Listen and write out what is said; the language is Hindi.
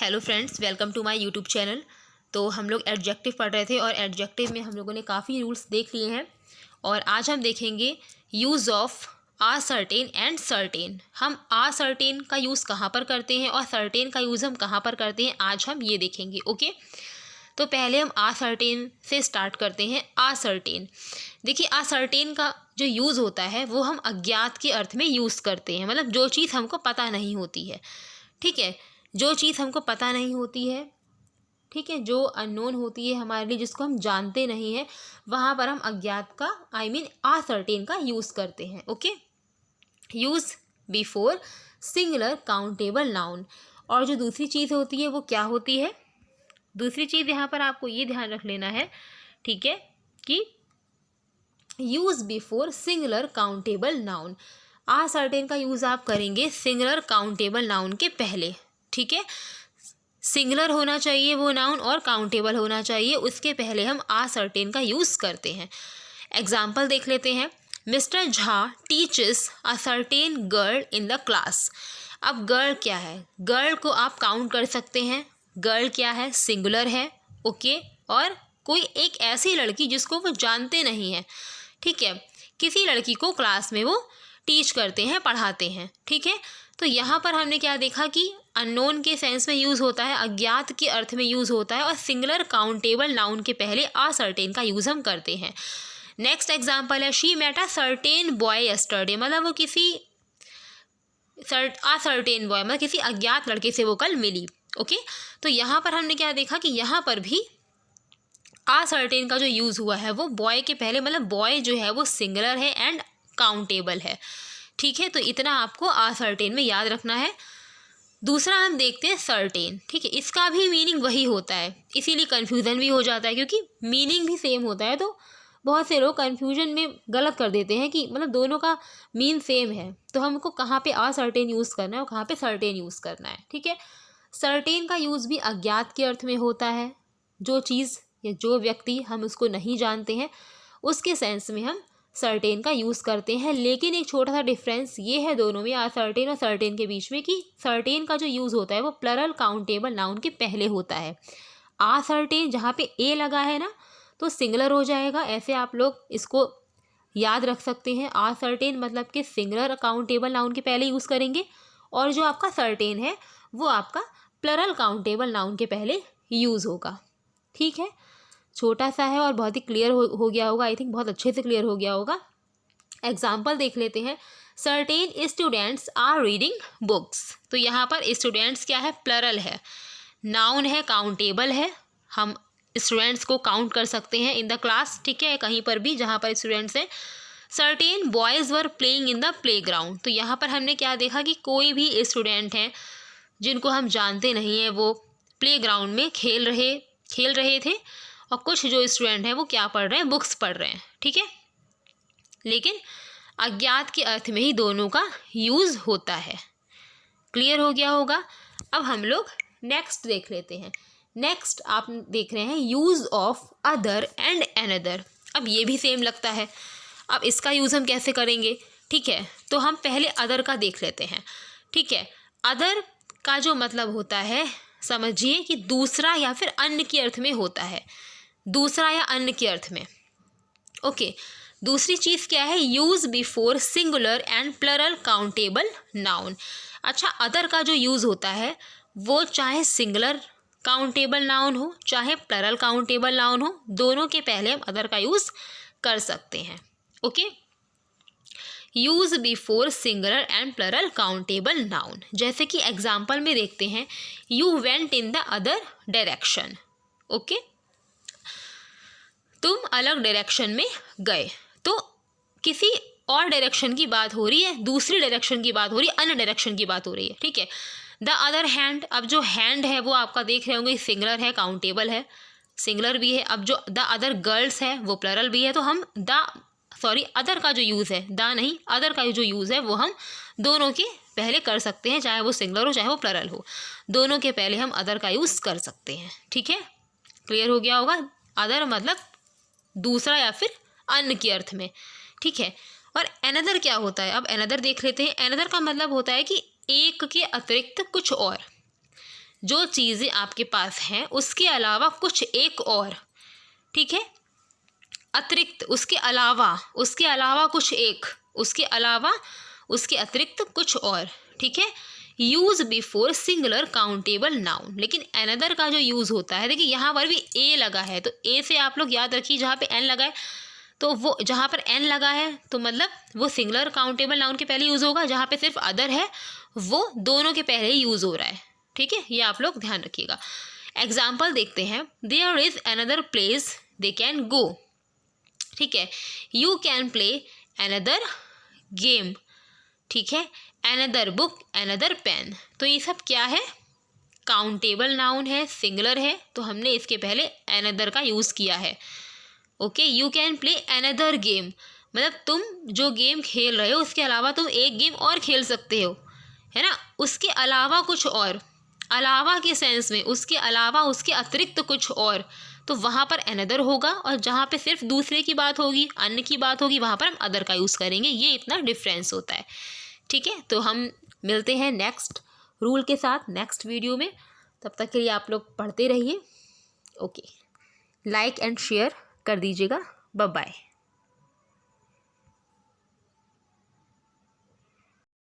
Hello friends, welcome to my YouTube channel. तो हम लोग एडजेक्टिव पढ़ रहे थे और एडजेक्टिव में हम लोगों ने काफ़ी रूल्स देख लिए हैं और आज हम देखेंगे use of a certain and certain. हम आ सर्टेन का यूज़ कहाँ पर करते हैं और सर्टेन का यूज़ हम कहाँ पर करते हैं, आज हम ये देखेंगे। ओके, तो पहले हम आ सर्टेन से स्टार्ट करते हैं। आ सर्टेन, देखिए आ सर्टेन का जो यूज़ होता है वो हम अज्ञात के अर्थ में यूज़ करते हैं, मतलब जो चीज़ हमको पता नहीं होती है। ठीक है, जो चीज़ हमको पता नहीं होती है, ठीक है, जो अननोन होती है हमारे लिए, जिसको हम जानते नहीं हैं, वहाँ पर हम अज्ञात का आ सर्टेन का यूज़ करते हैं। Okay, use before singular countable noun. और जो दूसरी चीज़ होती है वो क्या होती है? दूसरी चीज़ यहाँ पर आपको ये ध्यान रख लेना है, ठीक है, कि use before singular countable noun. A certain का यूज़ आप करेंगे सिंगुलर काउंटेबल नाउन के पहले। ठीक है, सिंगुलर होना चाहिए वो नाउन और काउंटेबल होना चाहिए, उसके पहले हम आ सर्टेन का यूज़ करते हैं। एग्जाम्पल देख लेते हैं। Mister Jha teaches a certain girl in the class. अब गर्ल क्या है? गर्ल को आप काउंट कर सकते हैं। गर्ल क्या है? सिंगुलर है। ओके, और कोई एक ऐसी लड़की जिसको वो जानते नहीं हैं, ठीक है, किसी लड़की को क्लास में वो टीच करते हैं, पढ़ाते हैं। ठीक है, तो यहाँ पर हमने क्या देखा कि अननोन के सेंस में यूज़ होता है, अज्ञात के अर्थ में यूज़ होता है और सिंगुलर काउंटेबल नाउन के पहले आ सर्टेन का यूज़ हम करते हैं। नेक्स्ट एग्जाम्पल है she met a certain boy yesterday, मतलब वो किसी आ सर्टेन बॉय मतलब किसी अज्ञात लड़के से वो कल मिली। ओके, तो यहाँ पर हमने क्या देखा कि यहाँ पर भी आ सर्टेन का जो यूज़ हुआ है वो बॉय के पहले, मतलब बॉय जो है वो सिंगुलर है एंड काउंटेबल है। ठीक है, तो इतना आपको आ सर्टेन में याद रखना है। दूसरा हम देखते हैं सर्टेन। ठीक है, इसका भी मीनिंग वही होता है, इसीलिए कन्फ्यूज़न भी हो जाता है, क्योंकि मीनिंग भी सेम होता है, तो बहुत से लोग कन्फ्यूजन में गलत कर देते हैं कि मतलब दोनों का मीन सेम है, तो हमको कहाँ पे आ सर्टेन यूज़ करना है और कहाँ पे सर्टेन यूज़ करना है। ठीक है, सर्टेन का यूज़ भी अज्ञात के अर्थ में होता है, जो चीज़ या जो व्यक्ति हम उसको नहीं जानते हैं उसके सेंस में हम सर्टेन का यूज़ करते हैं। लेकिन एक छोटा सा डिफरेंस ये है दोनों में, आ सर्टेन और सर्टेन के बीच में, कि सर्टेन का जो यूज़ होता है वो प्लरल काउंटेबल नाउन के पहले होता है। आ सर्टेन जहाँ पे ए लगा है ना, तो सिंगुलर हो जाएगा। ऐसे आप लोग इसको याद रख सकते हैं। आ सर्टेन मतलब कि सिंगुलर काउंटेबल नाउन के पहले यूज़ करेंगे, और जो आपका सर्टेन है वो आपका प्लरल काउंटेबल नाउन के पहले यूज़ होगा। ठीक है, छोटा सा है और बहुत ही क्लियर हो गया होगा, आई थिंक बहुत अच्छे से क्लियर हो गया होगा। एग्जाम्पल देख लेते हैं। Certain students are reading books, तो यहाँ पर स्टूडेंट्स क्या है? प्लरल है, नाउन है, काउंटेबल है, हम स्टूडेंट्स को काउंट कर सकते हैं इन द क्लास। ठीक है, कहीं पर भी जहाँ पर स्टूडेंट्स हैं। Certain boys were playing in the play ground, तो यहाँ पर हमने क्या देखा कि कोई भी स्टूडेंट हैं जिनको हम जानते नहीं हैं वो प्ले ग्राउंड में खेल रहे थे, और कुछ जो स्टूडेंट हैं वो क्या पढ़ रहे हैं? बुक्स पढ़ रहे हैं। ठीक है, लेकिन अज्ञात के अर्थ में ही दोनों का यूज़ होता है। क्लियर हो गया होगा। अब हम लोग नेक्स्ट देख लेते हैं। नेक्स्ट आप देख रहे हैं use of other and another. अब ये भी सेम लगता है, अब इसका यूज़ हम कैसे करेंगे? ठीक है, तो हम पहले अदर का देख लेते हैं। ठीक है, अदर का जो मतलब होता है, समझिए कि दूसरा या फिर अन्य के अर्थ में होता है, दूसरा या अन्य के अर्थ में। ओके, दूसरी चीज़ क्या है? Use before singular and plural countable noun. अच्छा, अदर का जो यूज़ होता है वो चाहे सिंगुलर काउंटेबल नाउन हो चाहे प्लरल काउंटेबल नाउन हो, दोनों के पहले हम अदर का यूज़ कर सकते हैं। Okay, use before singular and plural countable noun, जैसे कि एग्जाम्पल में देखते हैं। You went in the other direction. Okay, तुम अलग डायरेक्शन में गए, तो किसी और डायरेक्शन की बात हो रही है, दूसरी डायरेक्शन की बात हो रही है, अन्य डायरेक्शन की बात हो रही है। ठीक है, द अदर हैंड, अब जो हैंड है वो आपका देख रहे होंगे सिंगुलर है, काउंटेबल है, सिंगुलर भी है। अब जो द अदर गर्ल्स है वो प्लरल भी है, तो हम अदर का जो यूज़ है, द नहीं, अदर का जो यूज़ है वो हम दोनों के पहले कर सकते हैं, चाहे वो सिंगुलर हो चाहे वो प्लरल हो, दोनों के पहले हम अदर का यूज़ कर सकते हैं। ठीक है, क्लियर हो गया होगा। अदर मतलब दूसरा या फिर अन्य के अर्थ में। ठीक है, और एनदर क्या होता है? अब एनदर देख लेते हैं। एनदर का मतलब होता है कि एक के अतिरिक्त कुछ और, जो चीज़ें आपके पास हैं उसके अलावा कुछ एक और, ठीक है, अतिरिक्त, उसके अलावा कुछ एक, उसके अतिरिक्त कुछ और, ठीक है। Use before singular countable noun. लेकिन अनदर का जो यूज़ होता है, देखिए यहाँ पर भी ए लगा है, तो ए से आप लोग याद रखिए जहाँ पे एन लगा है, तो वो जहाँ पर एन लगा है तो मतलब वो सिंगुलर काउंटेबल नाउन के पहले यूज़ होगा, जहाँ पे सिर्फ अदर है वो दोनों के पहले ही यूज़ हो रहा है, ठीक है, ये आप लोग ध्यान रखिएगा। एग्जाम्पल देखते हैं। There is another place they can go, ठीक है। You can play another game, ठीक है। अनदर बुक, अनदर पेन, तो ये सब क्या है, काउंटेबल नाउन है, सिंगुलर है, तो हमने इसके पहले अनदर का यूज़ किया है। Okay, you can play another game, मतलब तुम जो गेम खेल रहे हो उसके अलावा तुम एक गेम और खेल सकते हो, है ना। उसके अलावा कुछ और, अलावा के सेंस में उसके अलावा, उसके अतिरिक्त कुछ और, तो वहाँ पर अनदर होगा, और जहाँ पे सिर्फ दूसरे की बात होगी, अन्य की बात होगी, वहाँ पर हम अदर का यूज़ करेंगे। ये इतना डिफरेंस होता है, ठीक है। तो हम मिलते हैं नेक्स्ट रूल के साथ नेक्स्ट वीडियो में। तब तक के लिए आप लोग पढ़ते रहिए। ओके, लाइक एंड शेयर कर दीजिएगा। Bye bye.